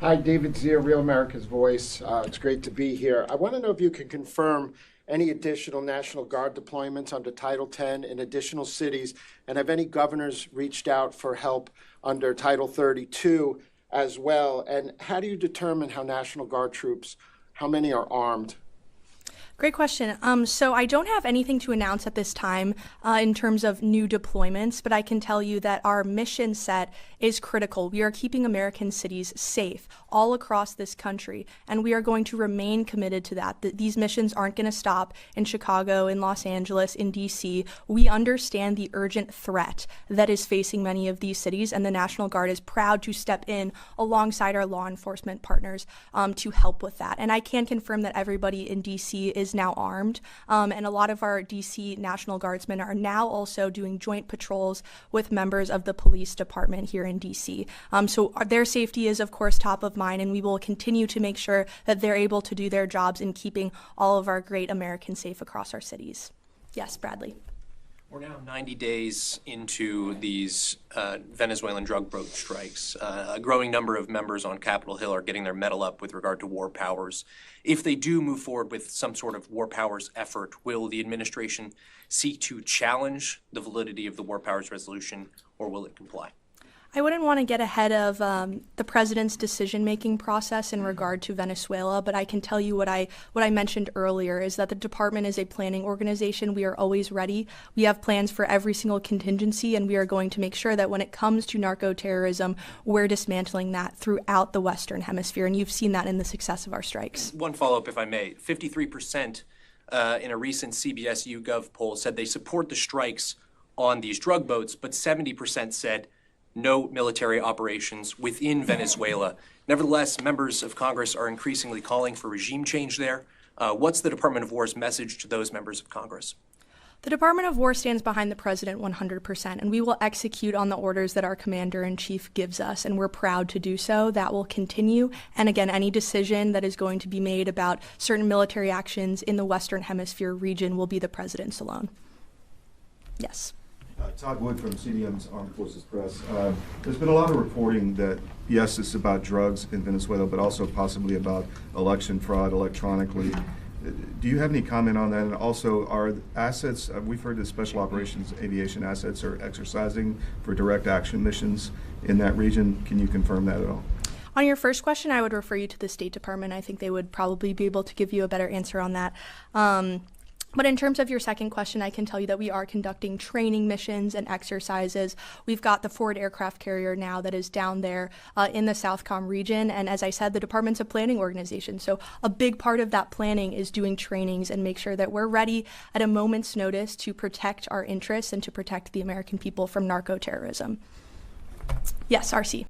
Hi, David Zier, Real America's Voice. It's great to be here. I want to know if you can confirm any additional National Guard deployments under Title 10 in additional cities, and have any governors reached out for help under Title 32 as well? And how do you determine how National Guard troops, how many are armed? Great question. So I don't have anything to announce at this time in terms of new deployments, but I can tell you that our mission set is critical. We are keeping American cities safe all across this country, and we are going to remain committed to that. These missions aren't going to stop in Chicago, in Los Angeles, in DC. We understand the urgent threat that is facing many of these cities, and the National Guard is proud to step in alongside our law enforcement partners to help with that. And I can confirm that everybody in DC is now armed, and a lot of our DC National Guardsmen are now also doing joint patrols with members of the police department here in DC. So their safety is, of course, top of mind, and we will continue to make sure that they're able to do their jobs in keeping all of our great Americans safe across our cities. Yes, Bradley. We're now 90 days into these Venezuelan drug boat strikes. A growing number of members on Capitol Hill are getting their mettle up with regard to war powers. If they do move forward with some sort of war powers effort, will the administration seek to challenge the validity of the war powers resolution, or will it comply? I wouldn't want to get ahead of the president's decision-making process in regard to Venezuela, but I can tell you what I mentioned earlier is that the department is a planning organization. We are always ready. We have plans for every single contingency, and we are going to make sure that when it comes to narco-terrorism, we're dismantling that throughout the Western Hemisphere, and you've seen that in the success of our strikes. One follow-up, if I may. 53% in a recent CBS YouGov poll said they support the strikes on these drug boats, but 70% said no military operations within Venezuela. Nevertheless, members of Congress are increasingly calling for regime change there. What's the Department of War's message to those members of Congress? The Department of War stands behind the president 100%, and we will execute on the orders that our commander-in-chief gives us, and we're proud to do so. That will continue. And again, any decision that is going to be made about certain military actions in the Western Hemisphere region will be the president's alone. Yes. Todd Wood from CDM's Armed Forces Press. There's been a lot of reporting that, yes, it's about drugs in Venezuela, but also possibly about election fraud electronically. Do you have any comment on that? And also, are assets, we've heard that special operations aviation assets are exercising for direct action missions in that region. Can you confirm that at all? On your first question, I would refer you to the State Department. I think they would probably be able to give you a better answer on that. But in terms of your second question, I can tell you that we are conducting training missions and exercises. We've got the forward aircraft carrier now that is down there in the Southcom region. And as I said, the department's a planning organization. So a big part of that planning is doing trainings and make sure that we're ready at a moment's notice to protect our interests and to protect the American people from narco-terrorism. Yes, RC.